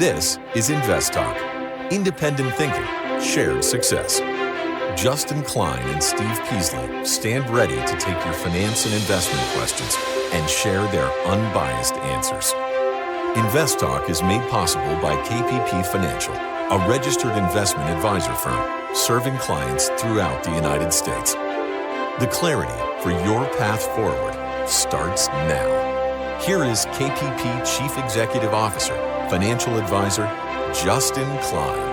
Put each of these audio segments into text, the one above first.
This is InvestTalk. Independent thinking, shared success. Justin Klein and Steve Peasley stand ready to take your finance and investment questions and share their unbiased answers. InvestTalk is made possible by KPP Financial, a registered investment advisor firm serving clients throughout the United States. The clarity for your path forward starts now. Here is KPP Chief Executive Officer, Financial Advisor, Justin Klein.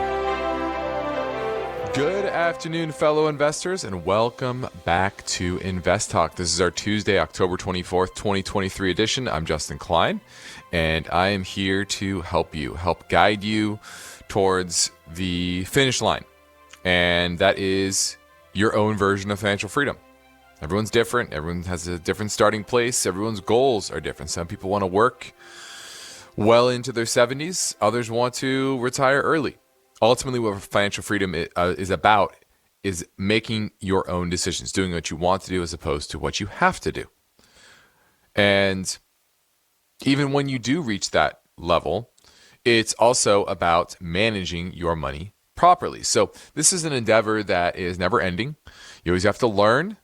Good afternoon, fellow investors, and welcome back to InvestTalk. This is our Tuesday, October 24th, 2023 edition. I'm Justin Klein, and I am here to help guide you towards the finish line. And that is your own version of financial freedom. Everyone's different. Everyone has a different starting place. Everyone's goals are different. Some people want to work well into their 70s. Others want to retire early. Ultimately, what financial freedom is about is making your own decisions, doing what you want to do as opposed to what you have to do. And even when you do reach that level, it's also about managing your money properly. So this is an endeavor that is never ending. You always have to learn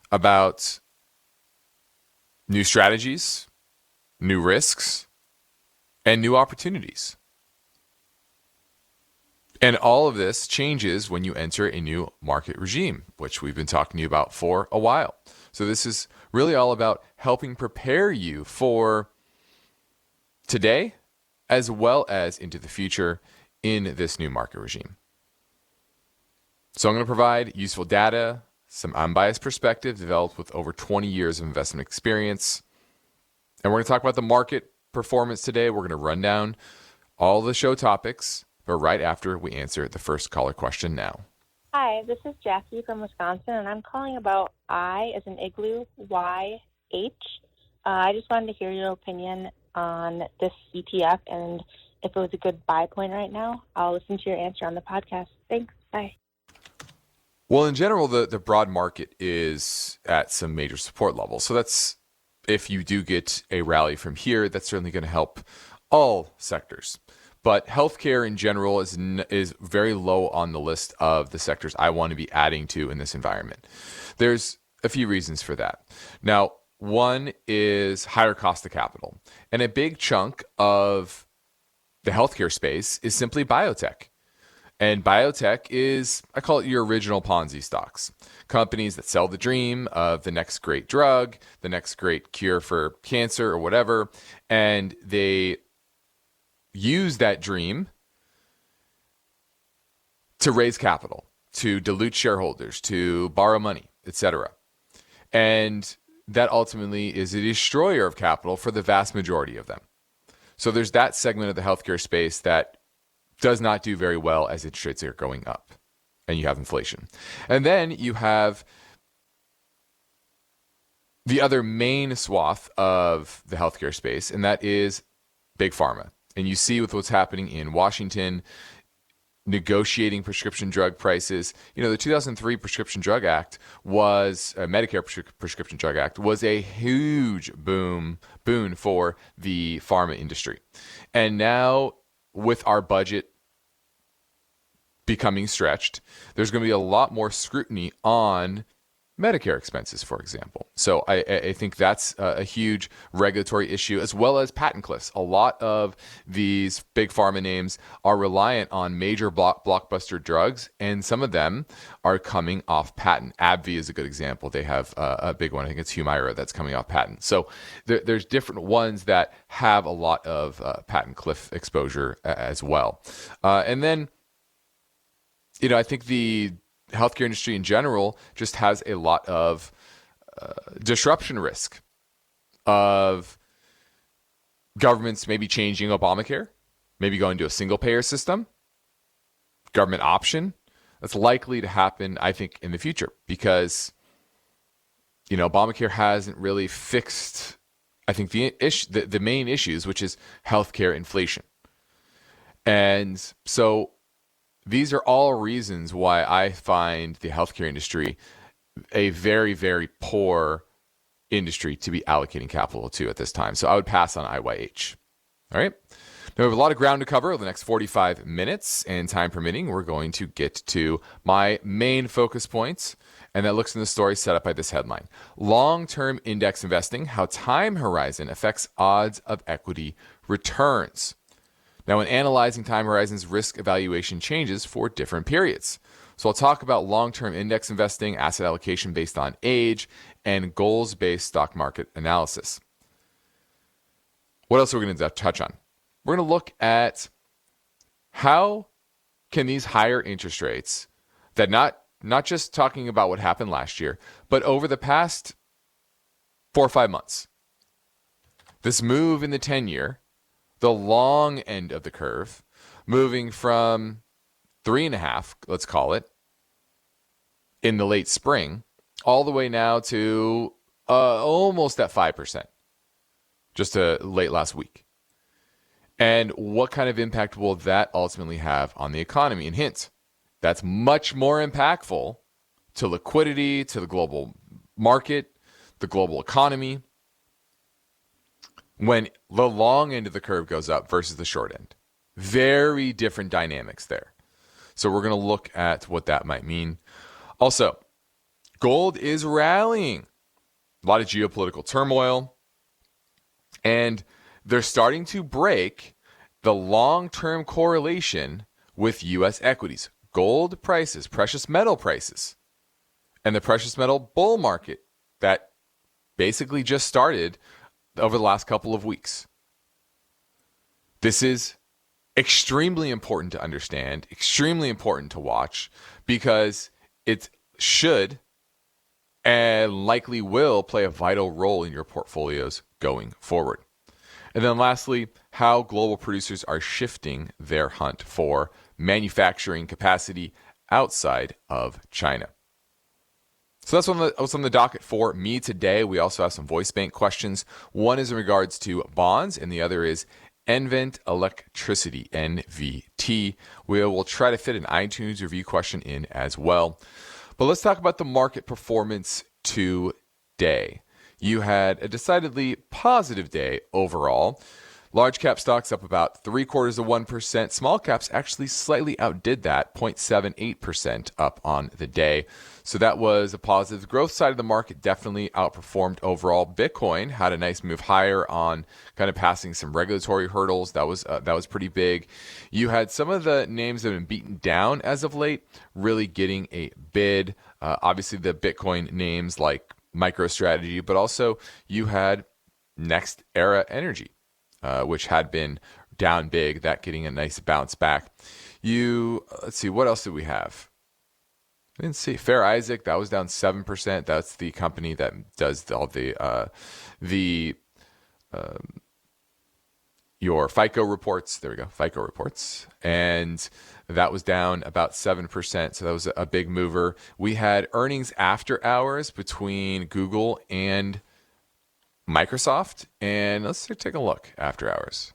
about new strategies, new risks, and new opportunities. And all of this changes when you enter a new market regime, which we've been talking to you about for a while. So this is really all about helping prepare you for today as well as into the future in this new market regime. So I'm going to provide useful data, some unbiased perspective developed with over 20 years of investment experience. And we're going to talk about the market performance today. We're going to run down all the show topics, but right after we answer the first caller question now. Hi, this is Jackie from Wisconsin, and I'm calling about I as in igloo, YH. I just wanted to hear your opinion on this ETF and if it was a good buy point right now. I'll listen to your answer on the podcast. Thanks. Bye. Well, in general, the broad market is at some major support levels. So that's, if you do get a rally from here, that's certainly going to help all sectors. But healthcare in general is very low on the list of the sectors I want to be adding to in this environment. There's a few reasons for that. Now, one is higher cost of capital. And a big chunk of the healthcare space is simply biotech. And biotech is, I call it your original Ponzi stocks. Companies that sell the dream of the next great drug, the next great cure for cancer or whatever, and they use that dream to raise capital, to dilute shareholders, to borrow money, etc. And that ultimately is a destroyer of capital for the vast majority of them. So there's that segment of the healthcare space that does not do very well as interest rates are going up and you have inflation. And then you have the other main swath of the healthcare space, and that is big pharma. And you see with what's happening in Washington, negotiating prescription drug prices. You know, the 2003 Prescription Drug Act was, Medicare Prescription Drug Act was a huge boon for the pharma industry. And now with our budget becoming stretched, there's going to be a lot more scrutiny on Medicare expenses, for example. So I think that's a huge regulatory issue, as well as patent cliffs. A lot of these big pharma names are reliant on major blockbuster drugs, and some of them are coming off patent. AbbVie is a good example. They have a big one. I think it's Humira that's coming off patent. So there's different ones that have a lot of patent cliff exposure as well. And then, you know, I think the healthcare industry in general just has a lot of disruption risk of governments maybe changing Obamacare, maybe going to a single payer system, government option. That's likely to happen, I think, in the future because, you know, Obamacare hasn't really fixed, I think, the main issues, which is healthcare inflation. And so these are all reasons why I find the healthcare industry a very, very poor industry to be allocating capital to at this time. So I would pass on IYH. All right. Now, we have a lot of ground to cover over the next 45 minutes, and time permitting, we're going to get to my main focus points, and that looks in the story set up by this headline. Long-term index investing, how time horizon affects odds of equity returns. Now, when analyzing time horizons, risk evaluation changes for different periods. So I'll talk about long-term index investing, asset allocation based on age, and goals-based stock market analysis. What else are we going to touch on? We're going to look at how can these higher interest rates that not just talking about what happened last year, but over the past 4 or 5 months, this move in the 10-year, the long end of the curve, moving from 3.5, let's call it, in the late spring, all the way now to almost at 5%, just late last week. And what kind of impact will that ultimately have on the economy? And hint, that's much more impactful to liquidity, to the global market, the global economy, when the long end of the curve goes up versus the short end. Very different dynamics there. So we're going to look at what that might mean. Also, gold is rallying. A lot of geopolitical turmoil. And they're starting to break the long-term correlation with U.S. equities. Gold prices, precious metal prices, and the precious metal bull market that basically just started over the last couple of weeks. This is extremely important to understand, extremely important to watch, because it should and likely will play a vital role in your portfolios going forward. And then lastly, how global producers are shifting their hunt for manufacturing capacity outside of China. So that's what's on the docket for me today. We also have some voice bank questions. One is in regards to bonds, and the other is nVent electricity, NVT. We will try to fit an iTunes review question in as well. But let's talk about the market performance today. You had a decidedly positive day overall. Large cap stocks up about 0.75%. Small caps actually slightly outdid that, 0.78% up on the day. So that was a positive. The growth side of the market definitely outperformed overall. Bitcoin had a nice move higher on kind of passing some regulatory hurdles. That was pretty big. You had some of the names that have been beaten down as of late really getting a bid. Obviously, the Bitcoin names like MicroStrategy, but also you had Next Era Energy, which had been down big, that getting a nice bounce back. Let's see, what else did we have? I didn't see. Fair Isaac, that was down 7%. That's the company that does all your FICO reports. There we go, FICO reports. And that was down about 7%. So that was a big mover. We had earnings after hours between Google and Microsoft. And let's take a look after hours.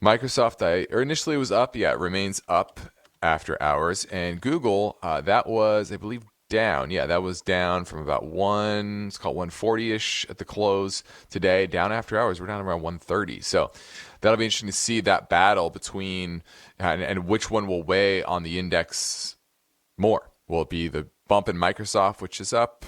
Microsoft, initially it was up. Yeah, it remains up after hours. And Google, that was, I believe, down. Yeah, that was down from about 140-ish at the close today. Down after hours, we're down around 130. So that'll be interesting to see that battle between and which one will weigh on the index more. Will it be the bump in Microsoft, which is up?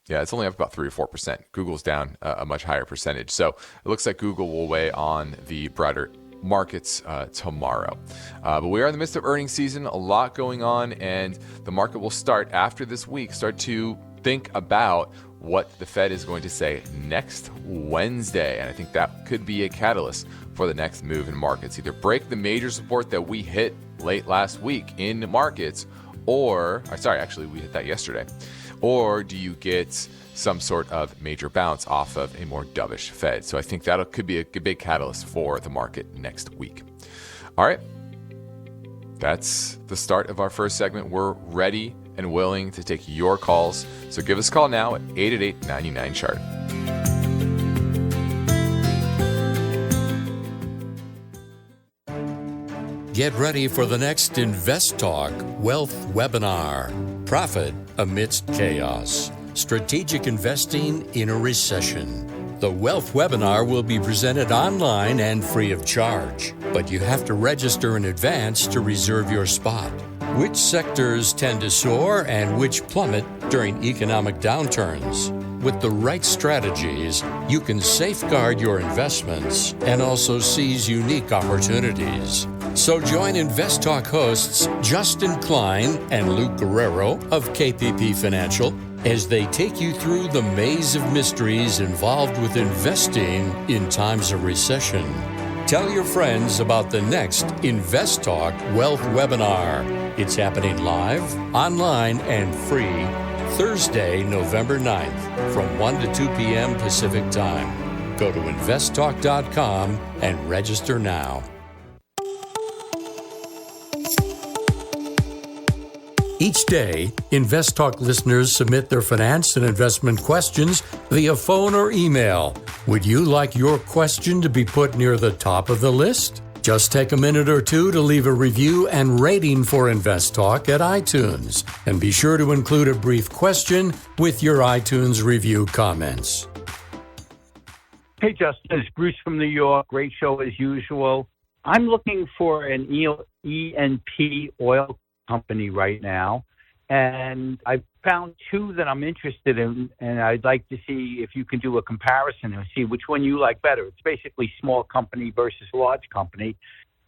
Yeah, it's only up about 3 or 4%. Google's down a much higher percentage. So it looks like Google will weigh on the broader markets tomorrow. But we are in the midst of earnings season, a lot going on, and the market will start after this week, start to think about what the Fed is going to say next Wednesday. And I think that could be a catalyst for the next move in markets. Either break the major support that we hit late last week in markets, or actually we hit that yesterday. Or do you get some sort of major bounce off of a more dovish Fed? So I think that could be a big catalyst for the market next week. All right. That's the start of our first segment. We're ready and willing to take your calls. So give us a call now at 888-99-CHART. Get ready for the next InvestTalk Wealth Webinar. Profit amidst chaos. Strategic investing in a recession. The Wealth Webinar will be presented online and free of charge, but you have to register in advance to reserve your spot. Which sectors tend to soar and which plummet during economic downturns? With the right strategies, you can safeguard your investments and also seize unique opportunities. So join InvestTalk hosts Justin Klein and Luke Guerrero of KPP Financial as they take you through the maze of mysteries involved with investing in times of recession. Tell your friends about the next InvestTalk Wealth Webinar. It's happening live, online, and free Thursday, November 9th from 1 to 2 p.m. Pacific Time. Go to investtalk.com and register now. Each day, InvestTalk listeners submit their finance and investment questions via phone or email. Would you like your question to be put near the top of the list? Just take a minute or two to leave a review and rating for InvestTalk at iTunes. And be sure to include a brief question with your iTunes review comments. Hey, Justin, it's Bruce from New York. Great show as usual. I'm looking for an E&P oil company right now, and I found two that I'm interested in, and I'd like to see if you can do a comparison and see which one you like better. It's basically small company versus large company.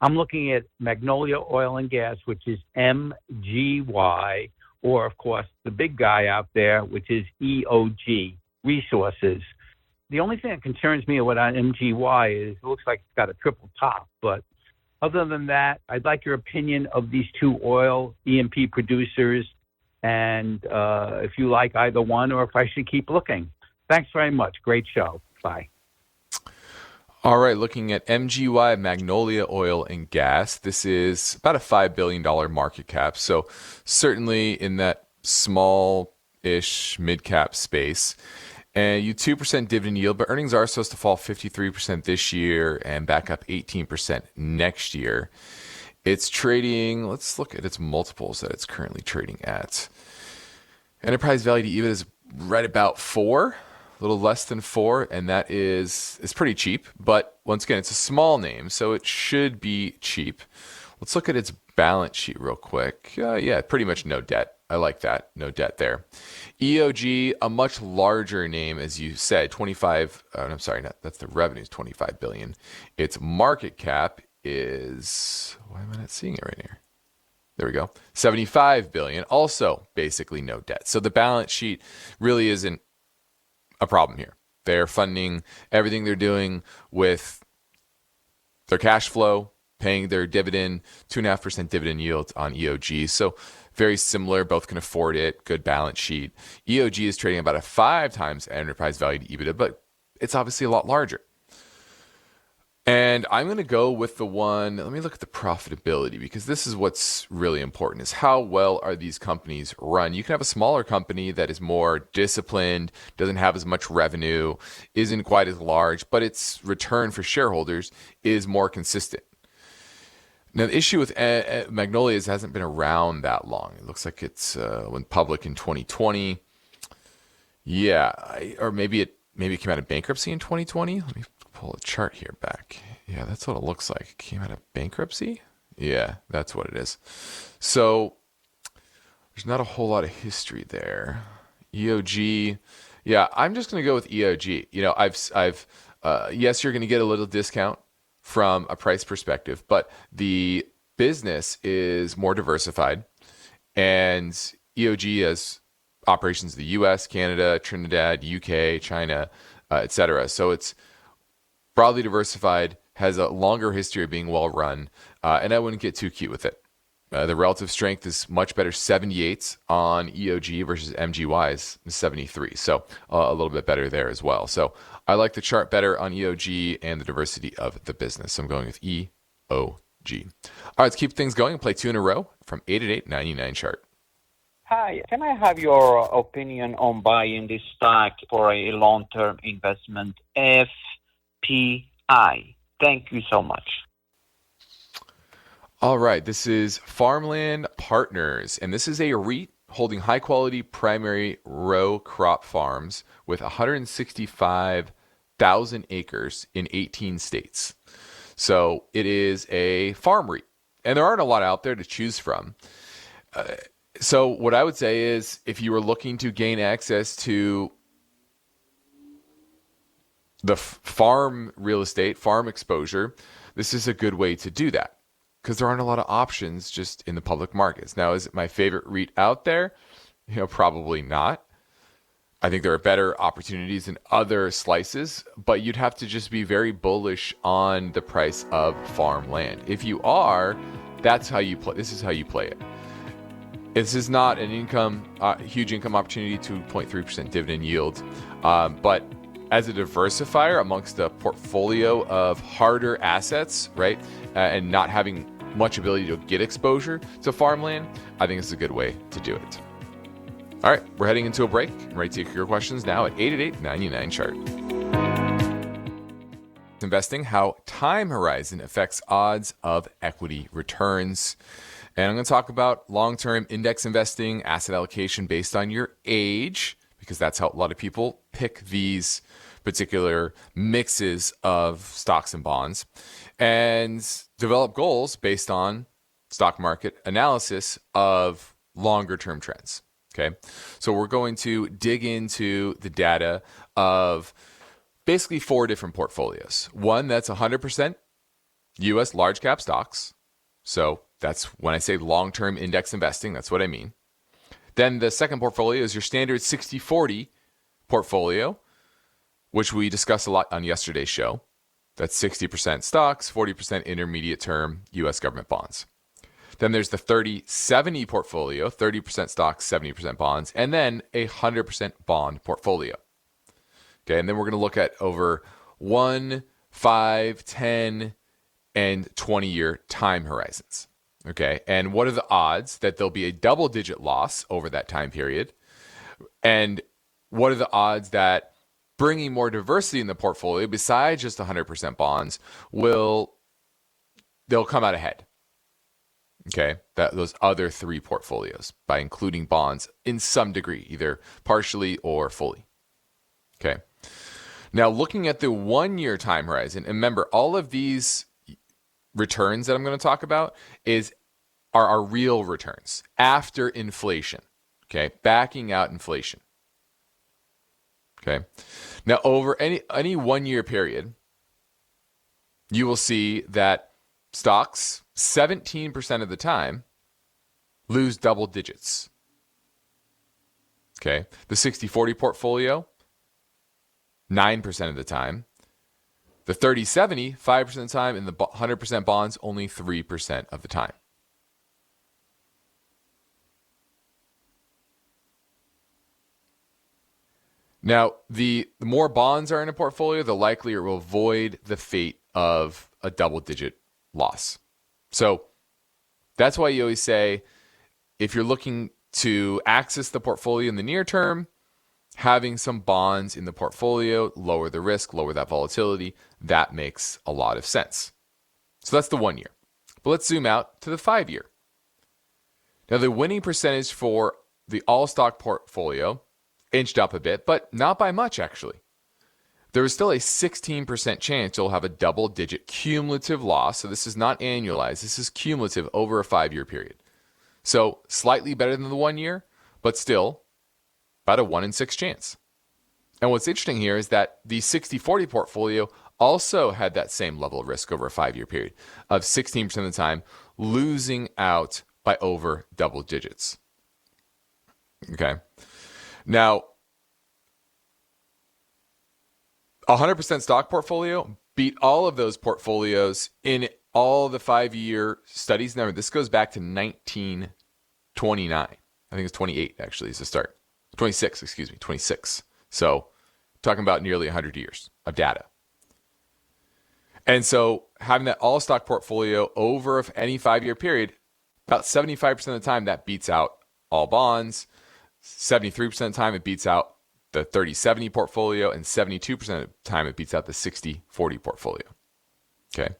I'm looking at Magnolia Oil and Gas, which is MGY, or of course the big guy out there, which is EOG Resources. The only thing that concerns me about MGY is it looks like it's got a triple top, but other than that, I'd like your opinion of these two oil E&P producers, and if you like either one or if I should keep looking. Thanks very much. Great show. Bye. All right, looking at MGY, Magnolia Oil and Gas. This is about a $5 billion market cap, so certainly in that small-ish mid-cap space. And you 2% dividend yield, but earnings are supposed to fall 53% this year and back up 18% next year. It's trading, let's look at its multiples that it's currently trading at. Enterprise value to EBIT is right about 4, a little less than 4, and that is pretty cheap. But once again, it's a small name, so it should be cheap. Let's look at its balance sheet real quick. Yeah, pretty much no debt. I like that. No debt there. EOG, a much larger name, as you said, that's the revenue is $25 billion. Its market cap is, why am I not seeing it right here? There we go. $75 billion. Also, basically no debt. So the balance sheet really isn't a problem here. They're funding everything they're doing with their cash flow, paying their dividend, 2.5% dividend yield on EOG. So very similar, both can afford it, good balance sheet. EOG is trading about a 5 times enterprise value to EBITDA, but it's obviously a lot larger. And I'm going to go with the one, let me look at the profitability, because this is what's really important, is how well are these companies run. You can have a smaller company that is more disciplined, doesn't have as much revenue, isn't quite as large, but its return for shareholders is more consistent. Now, the issue with Magnolia is it hasn't been around that long. It looks like it's went public in 2020. Yeah, or maybe it came out of bankruptcy in 2020. Let me pull a chart here back. Yeah, that's what it looks like. It came out of bankruptcy? Yeah, that's what it is. So there's not a whole lot of history there. EOG. Yeah, I'm just going to go with EOG. You know, I've yes, you're going to get a little discount from a price perspective, but the business is more diversified, and EOG has operations in the US, Canada, Trinidad, UK, China, etc. So it's broadly diversified, has a longer history of being well run, and I wouldn't get too cute with it. The relative strength is much better, 78 on EOG versus MGY's 73. So a little bit better there as well. So I like the chart better on EOG and the diversity of the business. So I'm going with EOG. All right, let's keep things going and play 2 in a row from 888-99 chart. Hi, can I have your opinion on buying this stock for a long-term investment, FPI? Thank you so much. All right, this is Farmland Partners, and this is a REIT holding high-quality primary row crop farms with 165,000 1,000 acres in 18 states. So it is a farm REIT. And there aren't a lot out there to choose from. So what I would say is if you were looking to gain access to the farm real estate, farm exposure, this is a good way to do that because there aren't a lot of options just in the public markets. Now, is it my favorite REIT out there? Probably not. I think there are better opportunities in other slices, but you'd have to just be very bullish on the price of farmland. If you are, that's how you play. This is how you play it. This is not an huge income opportunity, 2.3% dividend yield, but as a diversifier amongst a portfolio of harder assets, right, and not having much ability to get exposure to farmland, I think it's a good way to do it. All right, we're heading into a break. I'm ready to take your questions now at 888-99-CHART. Investing, how time horizon affects odds of equity returns. And I'm going to talk about long-term index investing, asset allocation based on your age, because that's how a lot of people pick these particular mixes of stocks and bonds, and develop goals based on stock market analysis of longer-term trends. Okay, so we're going to dig into the data of basically 4 different portfolios. One that's 100% U.S. large cap stocks. So that's when I say long-term index investing, that's what I mean. Then the second portfolio is your standard 60-40 portfolio, which we discussed a lot on yesterday's show. That's 60% stocks, 40% intermediate term U.S. government bonds. Then there's the 30-70 portfolio, 30% stocks, 70% bonds, and then a 100% bond portfolio. Okay, and then we're going to look at over 1, 5, 10, and 20-year time horizons. Okay, and what are the odds that there'll be a double-digit loss over that time period? And what are the odds that bringing more diversity in the portfolio besides just 100% bonds they'll come out ahead? Okay, those other 3 portfolios by including bonds in some degree, either partially or fully. Okay, now looking at the 1-year time horizon, and remember, all of these returns that I'm going to talk about are our real returns after inflation. Okay, backing out inflation. Okay, now over any 1-year period, you will see that stocks 17% of the time lose double digits. Okay, the 60-40 portfolio 9% of the time. The 30-70, 5% of the time, and the 100% bonds, only 3% of the time. Now, the more bonds are in a portfolio, the likelier it will avoid the fate of a double-digit loss. So that's why you always say, if you're looking to access the portfolio in the near term, having some bonds in the portfolio, lower the risk, lower that volatility, that makes a lot of sense. So that's the 1 year. But let's zoom out to the 5 year. Now, the winning percentage for the all stock portfolio inched up a bit, but not by much, actually. There is still a 16% chance you'll have a double-digit cumulative loss. So this is not annualized. This is cumulative over a 5-year period. So slightly better than the 1 year, but still about a 1 in 6 chance. And what's interesting here is that the 60-40 portfolio also had that same level of risk over a 5-year period of 16% of the time losing out by over double digits. Okay. Now, 100% stock portfolio beat all of those portfolios in all the 5-year studies. Now, this goes back to 1929. I think it's 28, actually, is the start. 26. So, talking about nearly 100 years of data. And so, having that all stock portfolio over any 5-year period, about 75% of the time, that beats out all bonds. 73% of the time, it beats out the 30-70 portfolio, and 72% of the time, it beats out the 60-40 portfolio. Okay.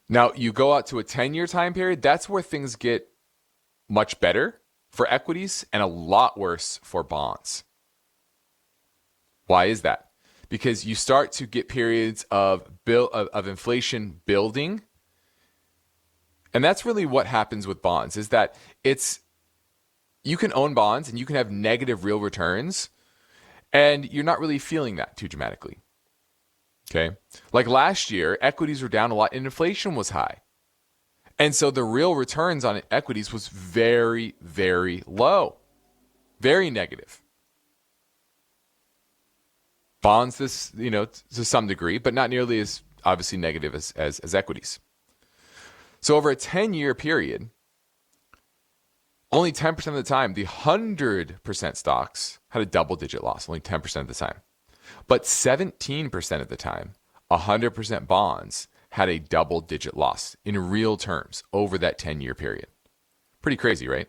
Now, you go out to a 10-year time period, that's where things get much better for equities and a lot worse for bonds. Why is that? because you start to get periods of inflation building. And that's really what happens with bonds, is that you can own bonds and you can have negative real returns, and you're not really feeling that too dramatically. Okay? Like last year, equities were down a lot and inflation was high. And so the real returns on equities was very, very low, very negative. Bonds, to some degree, but not nearly as obviously negative as equities. So over a 10-year period, only 10% of the time, the 100% stocks had a double-digit loss, only 10% of the time. But 17% of the time, 100% bonds had a double-digit loss in real terms over that 10-year period. Pretty crazy, right?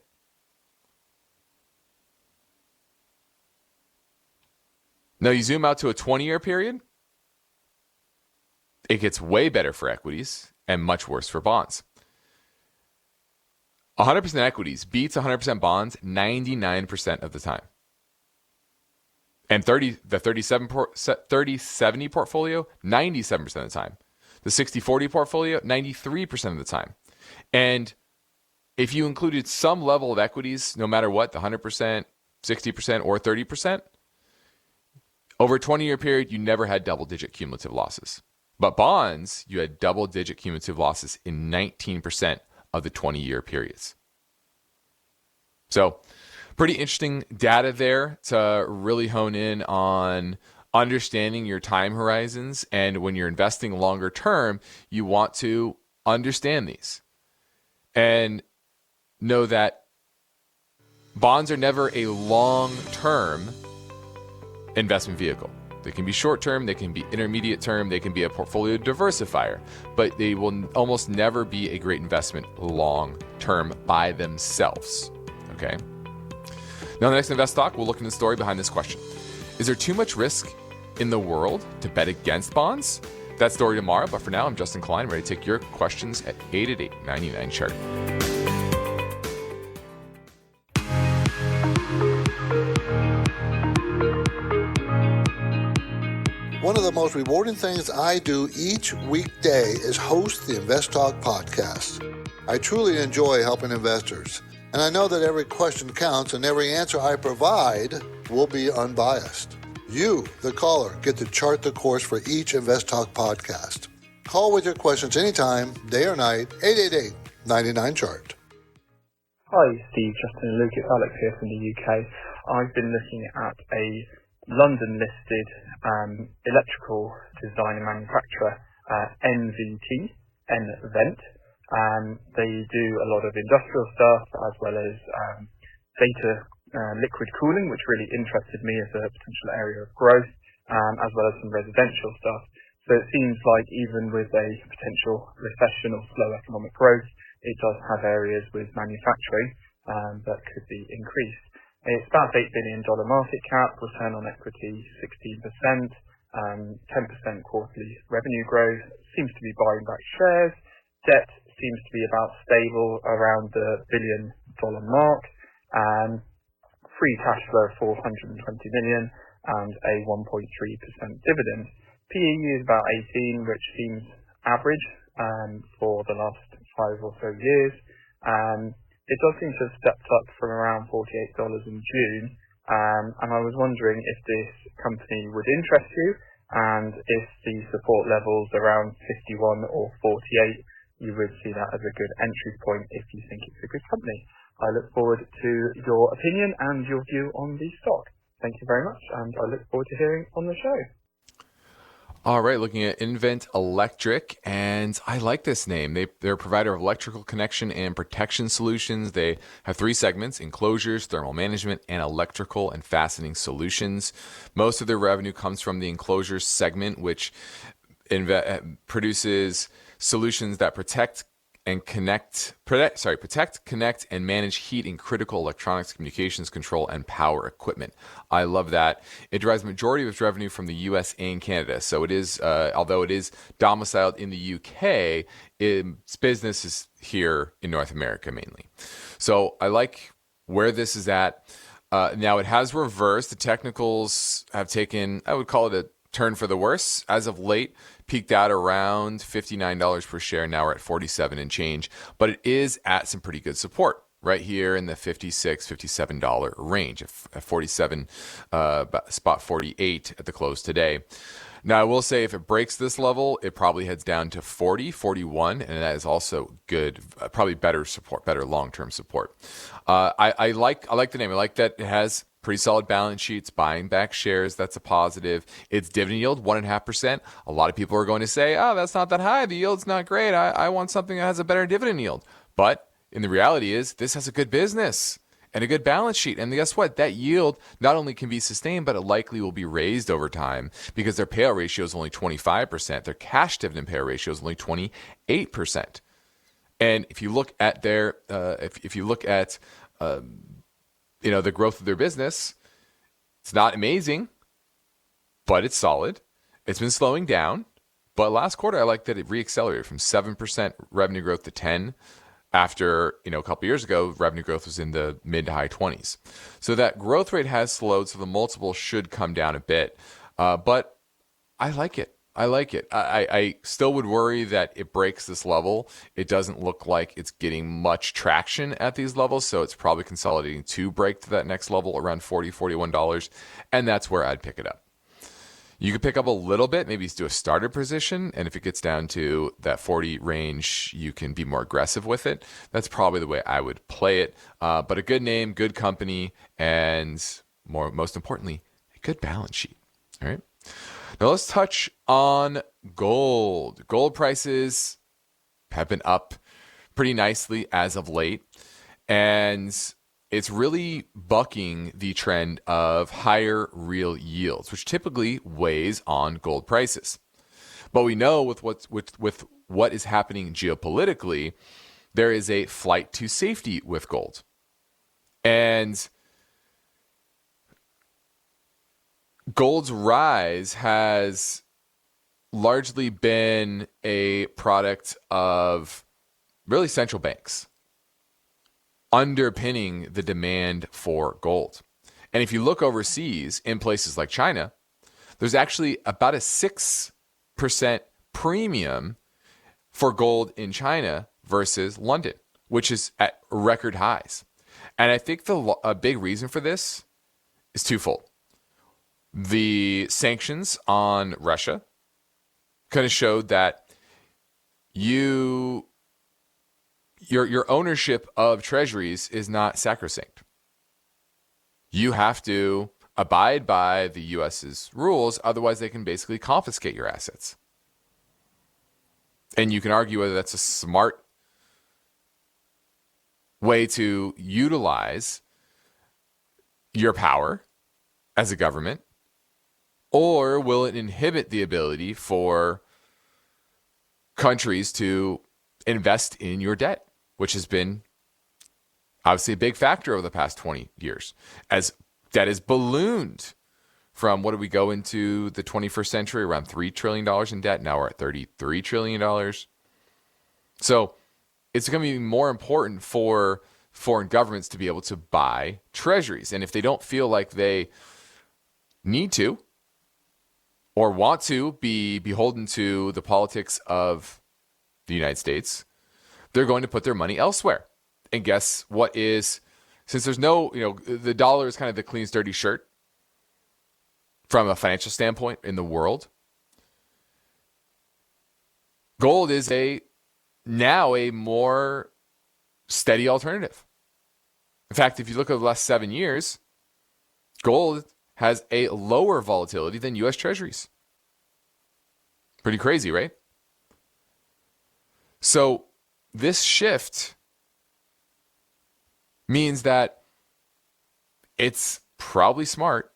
Now you zoom out to a 20-year period, it gets way better for equities and much worse for bonds. 100% equities beats 100% bonds 99% of the time. And the 30-70 portfolio, 97% of the time. The 60-40 portfolio, 93% of the time. And if you included some level of equities, no matter what, the 100%, 60%, or 30%, over a 20-year period, you never had double-digit cumulative losses. But bonds, you had double-digit cumulative losses in 19% of the 20-year periods. So pretty interesting data there to really hone in on understanding your time horizons. And when you're investing longer term, you want to understand these and know that bonds are never a long-term investment vehicle. They can be short-term, they can be intermediate term, they can be a portfolio diversifier, but they will almost never be a great investment long-term by themselves. Okay? Now, in the next InvestTalk, we'll look into the story behind this question. Is there too much risk in the world to bet against bonds? That story tomorrow, but for now, I'm Justin Klein, ready to take your questions at 888-99-CHART. One of the most rewarding things I do each weekday is host the InvestTalk podcast. I truly enjoy helping investors, and I know that every question counts and every answer I provide will be unbiased. You, the caller, get to chart the course for each InvestTalk podcast. Call with your questions anytime, day or night, 888-99-CHART. Hi, Steve, Justin and Luke. It's Alex here from the UK. I've been looking at a London-listed electrical design and manufacturer, nVent. They do a lot of industrial stuff as well as data liquid cooling, which really interested me as a potential area of growth, as well as some residential stuff. So it seems like even with a potential recession or slow economic growth, it does have areas with manufacturing that could be increased. It's about $8 billion market cap, return on equity 16%, 10% quarterly revenue growth, seems to be buying back shares, debt seems to be about stable around the $1 billion mark, free cash flow of $420 million, and a 1.3% dividend. PE is about 18, which seems average for the last 5 or so years. It does seem to have stepped up from around $48 in June, and I was wondering if this company would interest you, and if the support levels around 51 or 48, you would see that as a good entry point if you think it's a good company. I look forward to your opinion and your view on the stock. Thank you very much, and I look forward to hearing on the show. All right, looking at nVent Electric, and I like this name. They're a provider of electrical connection and protection solutions. They have 3 segments: enclosures, thermal management, and electrical and fastening solutions. Most of their revenue comes from the enclosures segment, which produces solutions that protect, connect, and manage heat in critical electronics, communications, control, and power equipment. I love that. It derives the majority of its revenue from the U.S. and Canada. So it is, although it is domiciled in the U.K., its business is here in North America mainly. So I like where this is at. Now it has reversed. The technicals have taken, I would call it turned for the worse as of late, peaked out around $59 per share. Now we're at 47 and change, but it is at some pretty good support right here in the $56, $57 range, at 47, spot 48 at the close today. Now, I will say if it breaks this level, it probably heads down to 40, 41, and that is also good, probably better support, better long-term support. I like the name. I like that it has pretty solid balance sheets, buying back shares. That's a positive. Its dividend yield, 1.5%. A lot of people are going to say, oh, that's not that high. The yield's not great. I want something that has a better dividend yield. But in the reality is this has a good business and a good balance sheet. And guess what? That yield not only can be sustained, but it likely will be raised over time because their payout ratio is only 25%. Their cash dividend payout ratio is only 28%. And if you look at their, if you look at, the growth of their business, it's not amazing, but it's solid. It's been slowing down, but last quarter I like that it reaccelerated from 7% revenue growth to 10%. After, a couple years ago, revenue growth was in the mid to high 20s. So that growth rate has slowed, so the multiple should come down a bit. But I like it. I still would worry that it breaks this level. It doesn't look like it's getting much traction at these levels, so it's probably consolidating to break to that next level around $40, $41, and that's where I'd pick it up. You could pick up a little bit, maybe do a starter position, and if it gets down to that 40 range, you can be more aggressive with it. That's probably the way I would play it. But a good name, good company, and most importantly, a good balance sheet. All right. Now let's touch on gold. Gold prices have been up pretty nicely as of late, and it's really bucking the trend of higher real yields, which typically weighs on gold prices. But we know with what is happening geopolitically, there is a flight to safety with gold. And gold's rise has largely been a product of really central banks underpinning the demand for gold. And if you look overseas in places like China, there's actually about a 6% premium for gold in China versus London, which is at record highs. And I think a big reason for this is twofold. The sanctions on Russia kind of showed that your ownership of treasuries is not sacrosanct. You have to abide by the U.S.'s rules, otherwise they can basically confiscate your assets. And you can argue whether that's a smart way to utilize your power as a government, or will it inhibit the ability for countries to invest in your debt, which has been obviously a big factor over the past 20 years. As debt has ballooned from, what did we go into the 21st century, around $3 trillion in debt. Now we're at $33 trillion. So it's going to be more important for foreign governments to be able to buy treasuries. And if they don't feel like they need to or want to be beholden to the politics of the United States, they're going to put their money elsewhere. And guess what is, since there's no, the dollar is kind of the clean, dirty shirt from a financial standpoint in the world. Gold is now a more steady alternative. In fact, if you look at the last 7 years, gold has a lower volatility than U.S. Treasuries. Pretty crazy, right? So this shift means that it's probably smart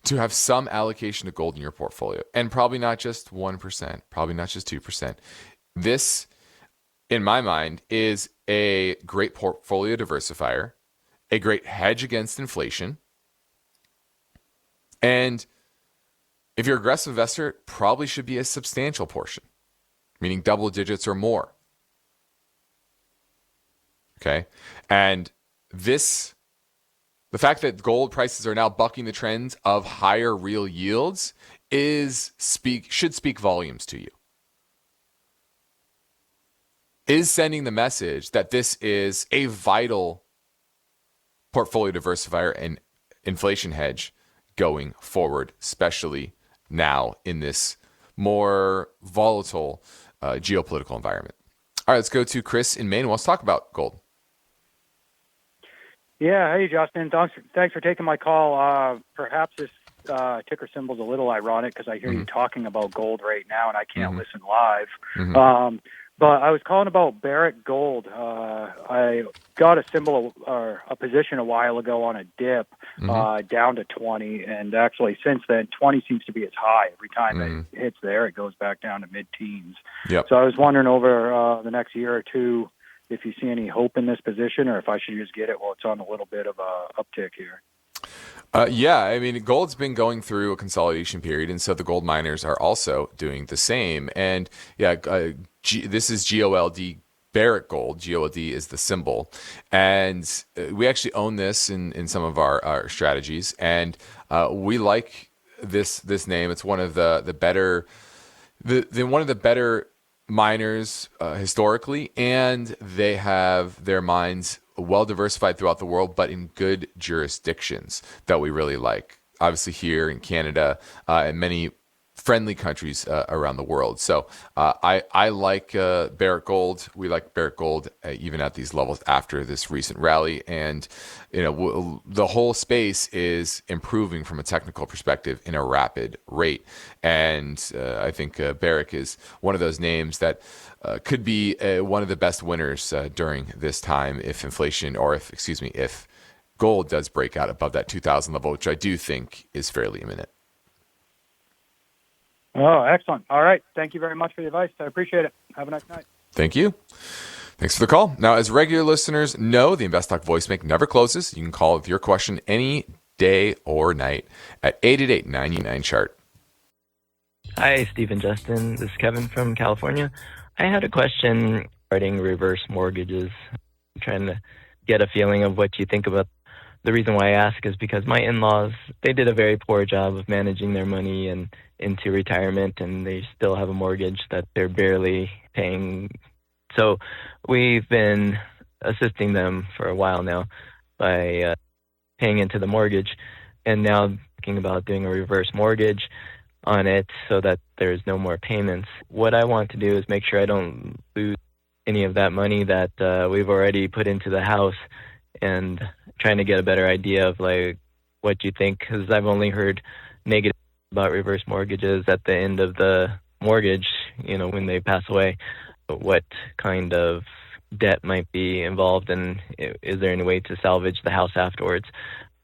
to have some allocation to gold in your portfolio, and probably not just 1%, probably not just 2%. This, in my mind, is a great portfolio diversifier, a great hedge against inflation. And if you're an aggressive investor, it probably should be a substantial portion, meaning double digits or more. Okay? And this The fact that gold prices are now bucking the trends of higher real yields should speak volumes to you. Is sending the message that this is a vital portfolio diversifier and inflation hedge going forward, especially now in this more volatile geopolitical environment. All right, let's go to Chris in Maine. Let's talk about gold. Yeah, hey, Justin. Thanks for taking my call. Perhaps this ticker symbol is a little ironic because I hear you talking about gold right now, and I can't listen live. But I was calling about Barrick Gold. I got a symbol or a position a while ago on a dip down to 20, and actually since then 20 seems to be its high. Every time it hits there, it goes back down to mid-teens. Yep. So I was wondering over the next year or two if you see any hope in this position, or if I should just get it while it's on a little bit of a uptick here. Yeah, I mean, gold's been going through a consolidation period, and so the gold miners are also doing the same. And yeah, this is GOLD, Barrick Gold. GOLD is the symbol. And we actually own this in some of our strategies. And we like this name. It's one of the better, one of the better miners historically, and they have their mines well diversified throughout the world, but in good jurisdictions that we really like. Obviously here in Canada and many friendly countries around the world. So I like Barrick Gold. We like Barrick Gold even at these levels after this recent rally. And the whole space is improving from a technical perspective in a rapid rate. And I think Barrick is one of those names that could be one of the best winners during this time if inflation, or if gold does break out above that 2,000 level, which I do think is fairly imminent. Oh, excellent. All right. Thank you very much for the advice. I appreciate it. Have a nice night. Thank you. Thanks for the call. Now, as regular listeners know, the InvestTalk voicemail never closes. You can call with your question any day or night at 888-99-CHART. Hi, Steve and Justin. This is Kevin from California. I had a question regarding reverse mortgages. I'm trying to get a feeling of what you think about. The reason why I ask is because my in-laws, they did a very poor job of managing their money and into retirement, and they still have a mortgage that they're barely paying. So we've been assisting them for a while now by paying into the mortgage, and now thinking about doing a reverse mortgage on it so that there's no more payments. What I want to do is make sure I don't lose any of that money that we've already put into the house, and trying to get a better idea of like what you think, because I've only heard negative about reverse mortgages at the end of the mortgage, when they pass away. But what kind of debt might be involved, and is there any way to salvage the house afterwards?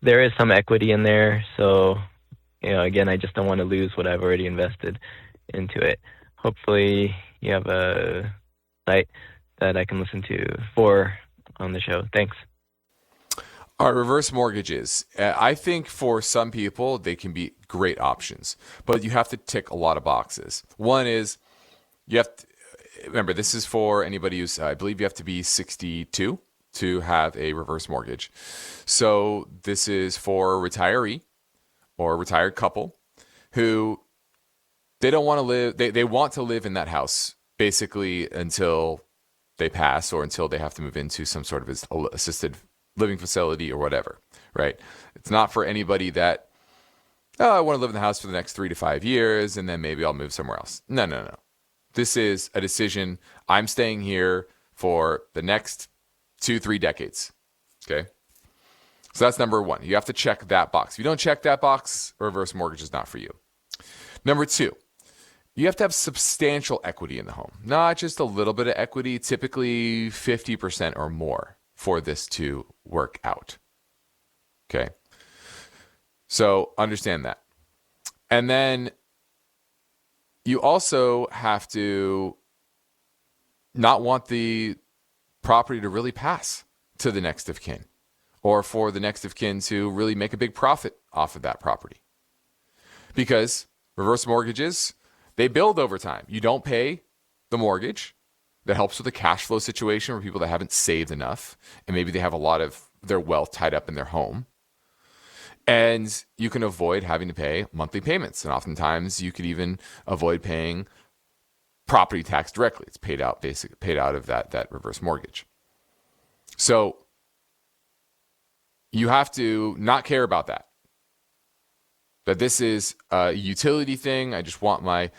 There is some equity in there, so again, I just don't want to lose what I've already invested into it. Hopefully you have a site that I can listen to on the show. Thanks. All right, reverse mortgages. I think for some people, they can be great options, but you have to tick a lot of boxes. One is you have to, remember, this is for anybody who's, I believe you have to be 62 to have a reverse mortgage. So this is for a retiree or a retired couple who they don't want to live, they want to live in that house basically until they pass or until they have to move into some sort of assisted living facility or whatever, right? It's not for anybody that, I want to live in the house for the next 3 to 5 years and then maybe I'll move somewhere else. No. This is a decision. I'm staying here for the next 2-3 decades, okay? So that's number one. You have to check that box. If you don't check that box, a reverse mortgage is not for you. Number two, you have to have substantial equity in the home, not just a little bit of equity, typically 50% or more for this to work out. Okay. So understand that. And then you also have to not want the property to really pass to the next of kin, or for the next of kin to really make a big profit off of that property. Because reverse mortgages, they build over time. You don't pay the mortgage. That helps with the cash flow situation for people that haven't saved enough, and maybe they have a lot of their wealth tied up in their home. And you can avoid having to pay monthly payments. And oftentimes you could even avoid paying property tax directly. It's paid out of that reverse mortgage. So you have to not care about that. That this is a utility thing. I just want my,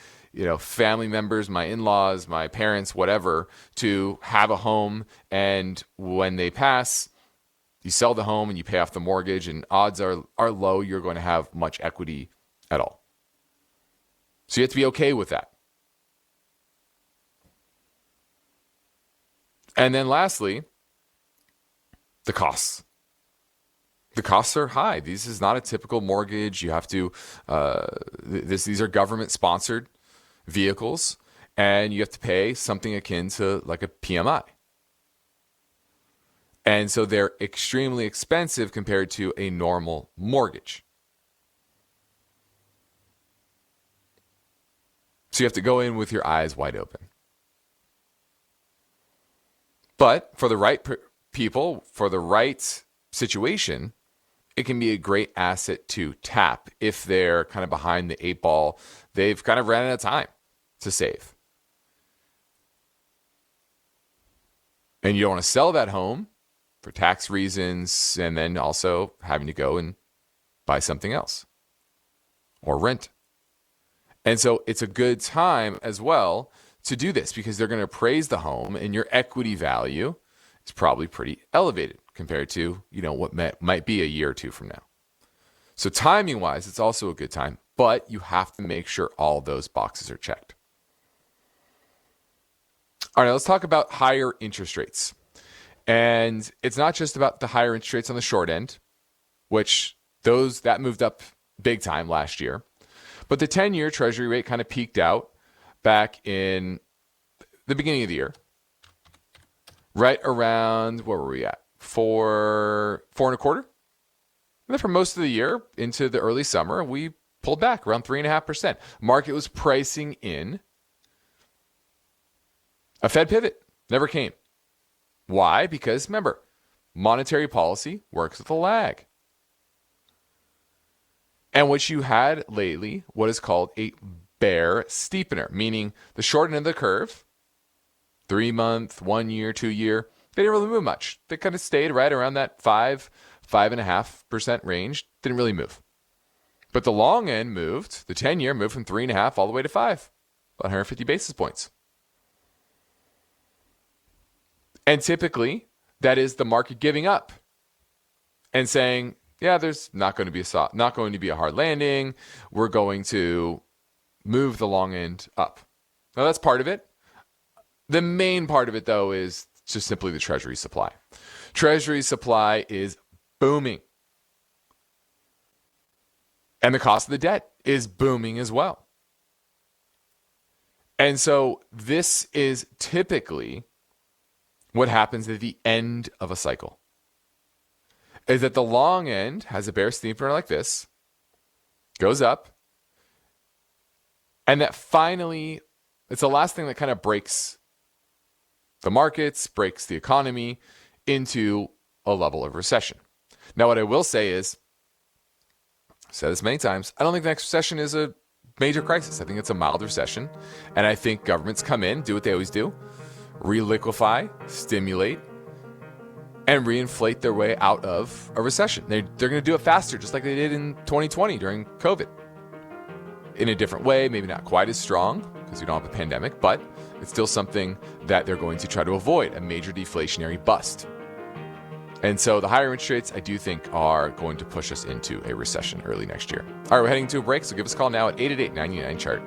family members, my in-laws, my parents, whatever, to have a home. And when they pass, you sell the home and you pay off the mortgage, and odds are low you're going to have much equity at all. So you have to be okay with that. And then lastly, the costs. The costs are high. This is not a typical mortgage. You have to, these are government-sponsored vehicles, and you have to pay something akin to like a PMI. And so they're extremely expensive compared to a normal mortgage. So you have to go in with your eyes wide open. But for the right people, for the right situation, it can be a great asset to tap if they're kind of behind the eight ball. They've kind of ran out of time to save. And you don't want to sell that home for tax reasons, and then also having to go and buy something else or rent. And so it's a good time as well to do this because they're going to appraise the home, and your equity value is probably pretty elevated compared to, what might be a year or two from now. So timing wise, it's also a good time, but you have to make sure all those boxes are checked. All right, let's talk about higher interest rates. And it's not just about the higher interest rates on the short end, which that moved up big time last year. But the 10-year Treasury rate kind of peaked out back in the beginning of the year, right around, where were we at? 4.25. And then for most of the year into the early summer, we pulled back around 3.5%. Market was pricing in a Fed pivot. Never came. Why? Because remember, monetary policy works with a lag. And what you had lately, what is called a bear steepener, meaning the short end of the curve, 3 month, 1 year, 2 year, they didn't really move much. They kind of stayed right around that 5.5% range, didn't really move. But the long end moved, the 10-year moved from 3.5 all the way to 5, about 150 basis points. And typically, that is the market giving up and saying, yeah, there's not going to be a hard landing. We're going to move the long end up. Now, that's part of it. The main part of it, though, is just simply the Treasury supply. Treasury supply is booming. And the cost of the debt is booming as well. And so this is typically what happens at the end of a cycle. Is that the long end has a bear steepener like this, goes up, and that finally, it's the last thing that kind of breaks the markets, breaks the economy into a level of recession. Now, what I will say is, I've said this many times, I don't think the next recession is a major crisis. I think it's a mild recession. And I think governments come in, do what they always do, reliquefy, stimulate, and reinflate their way out of a recession. They're going to do it faster, just like they did in 2020 during COVID. In a different way, maybe not quite as strong, because we don't have a pandemic, but it's still something that they're going to try to avoid, a major deflationary bust. And so the higher interest rates, I do think, are going to push us into a recession early next year. All right, we're heading to a break, so give us a call now at 888-99-CHART.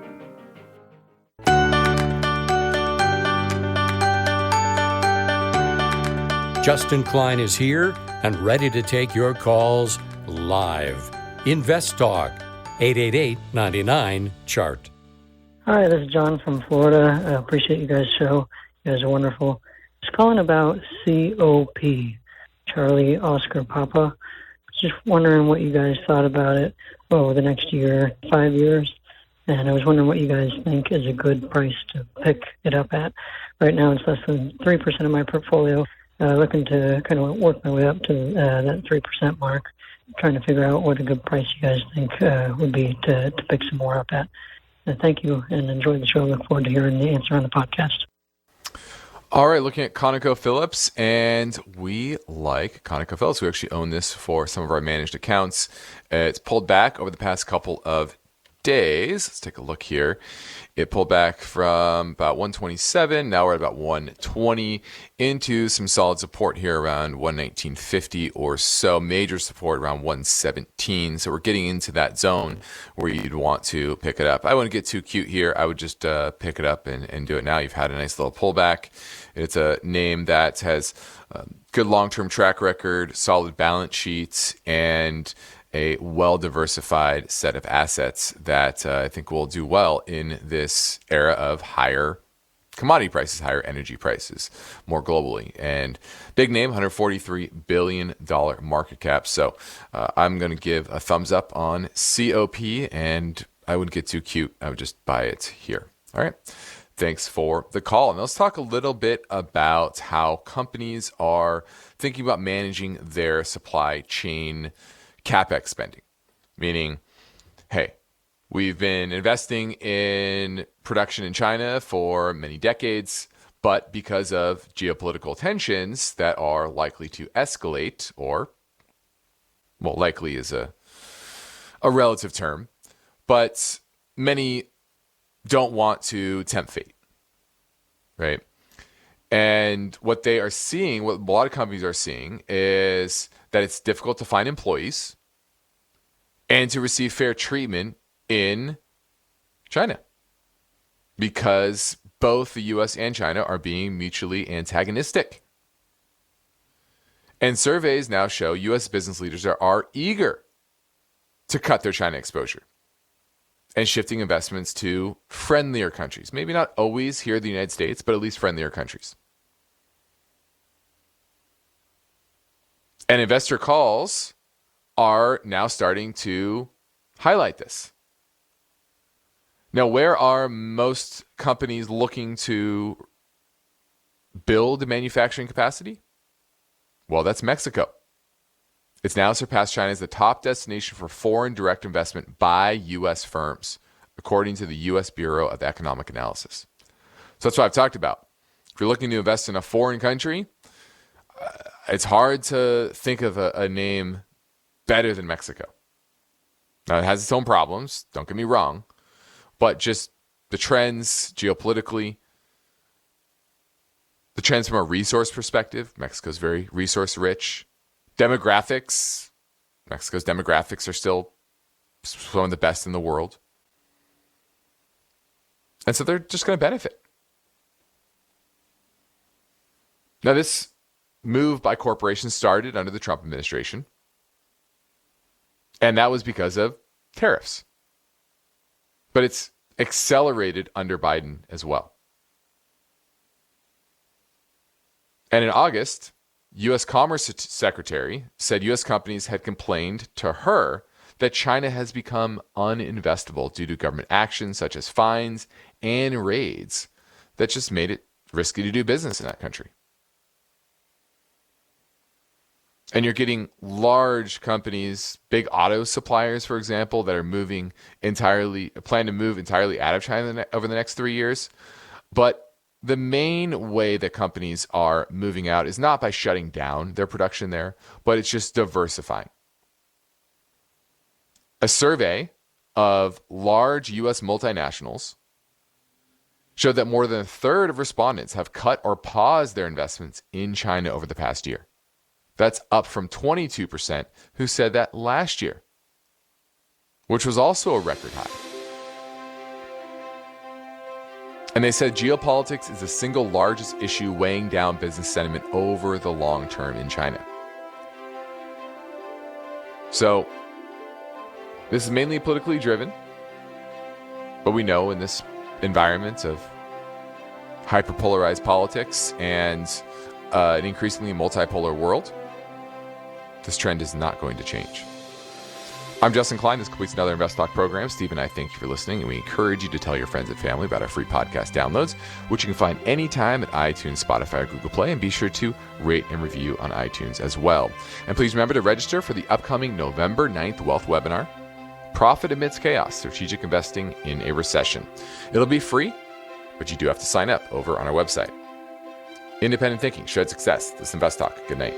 Justin Klein is here and ready to take your calls live. InvestTalk, 888-99-CHART. Hi, this is John from Florida. I appreciate you guys' show. You guys are wonderful. Just calling about COP, Charlie Oscar Papa. Just wondering what you guys thought about it over the next year, 5 years. And I was wondering what you guys think is a good price to pick it up at. Right now it's less than 3% of my portfolio. Looking to kind of work my way up to that 3% mark. trying to figure out what a good price you guys think would be to pick some more up at. Thank you, and enjoy the show. Look forward to hearing the answer on the podcast. All right, looking at Conoco Phillips, and we like Conoco Phillips. We actually own this for some of our managed accounts. It's pulled back over the past couple of days. Let's take a look here. It pulled back from about 127. Now we're at about 120 into some solid support here around 119.50 or so. Major support around 117. So we're getting into that zone where you'd want to pick it up. I wouldn't get too cute here. I would just pick it up and do it now. You've had a nice little pullback. It's a name that has good long-term track record, solid balance sheets, and a well-diversified set of assets that I think will do well in this era of higher commodity prices, higher energy prices more globally. And big name, $143 billion market cap. So I'm going to give a thumbs up on COP, and I wouldn't get too cute. I would just buy it here. All right. Thanks for the call. And let's talk a little bit about how companies are thinking about managing their supply chain CapEx spending, meaning, hey, we've been investing in production in China for many decades, but because of geopolitical tensions that are likely to escalate, or, well, likely is a relative term, but many don't want to tempt fate, right? And what they are seeing, what a lot of companies are seeing, is that it's difficult to find employees and to receive fair treatment in China because both the U.S. and China are being mutually antagonistic. And surveys now show U.S. business leaders are eager to cut their China exposure and shifting investments to friendlier countries. Maybe not always here in the United States, but at least friendlier countries. And investor calls are now starting to highlight this. Now, where are most companies looking to build manufacturing capacity? Well, that's Mexico. It's now surpassed China as the top destination for foreign direct investment by U.S. firms, according to the U.S. Bureau of Economic Analysis. So that's what I've talked about. If you're looking to invest in a foreign country, it's hard to think of a name better than Mexico. Now, it has its own problems, don't get me wrong, but just the trends geopolitically, the trends from a resource perspective, Mexico's very resource rich. Demographics, Mexico's demographics are still some of the best in the world. And so they're just going to benefit. Now, this move by corporations started under the Trump administration. And that was because of tariffs. But it's accelerated under Biden as well. And in August, U.S. Commerce Secretary said U.S. companies had complained to her that China has become uninvestable due to government actions such as fines and raids that just made it risky to do business in that country. And you're getting large companies, big auto suppliers, for example, that are plan to move entirely out of China over the next 3 years. But the main way that companies are moving out is not by shutting down their production there, but it's just diversifying. A survey of large U.S. multinationals showed that more than a third of respondents have cut or paused their investments in China over the past year. That's up from 22% who said that last year, which was also a record high. And they said geopolitics is the single largest issue weighing down business sentiment over the long term in China. So this is mainly politically driven, but we know in this environment of hyperpolarized politics and an increasingly multipolar world, this trend is not going to change. I'm Justin Klein. This completes another InvestTalk program. Steve and I thank you for listening, and we encourage you to tell your friends and family about our free podcast downloads, which you can find anytime at iTunes, Spotify, or Google Play, and be sure to rate and review on iTunes as well. And please remember to register for the upcoming November 9th Wealth Webinar, Profit Amidst Chaos, Strategic Investing in a Recession. It'll be free, but you do have to sign up over on our website. Independent thinking, shared success. This is InvestTalk. Good night.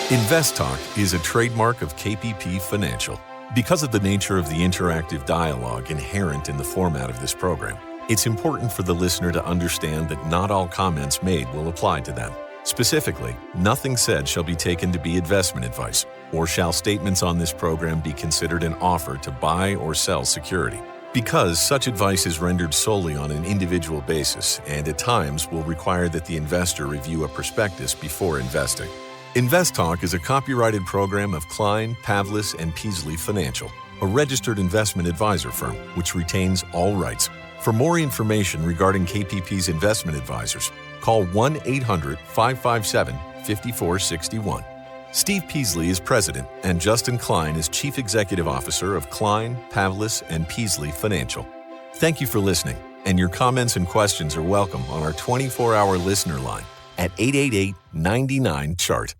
InvestTalk is a trademark of KPP Financial. Because of the nature of the interactive dialogue inherent in the format of this program, it's important for the listener to understand that not all comments made will apply to them. Specifically, nothing said shall be taken to be investment advice, or shall statements on this program be considered an offer to buy or sell security. Because such advice is rendered solely on an individual basis and at times will require that the investor review a prospectus before investing. InvestTalk is a copyrighted program of Klein, Pavlis, and Peasley Financial, a registered investment advisor firm which retains all rights. For more information regarding KPP's investment advisors, call 1-800-557-5461. Steve Peasley is president, and Justin Klein is chief executive officer of Klein, Pavlis, and Peasley Financial. Thank you for listening, and your comments and questions are welcome on our 24-hour listener line at 888-99-CHART.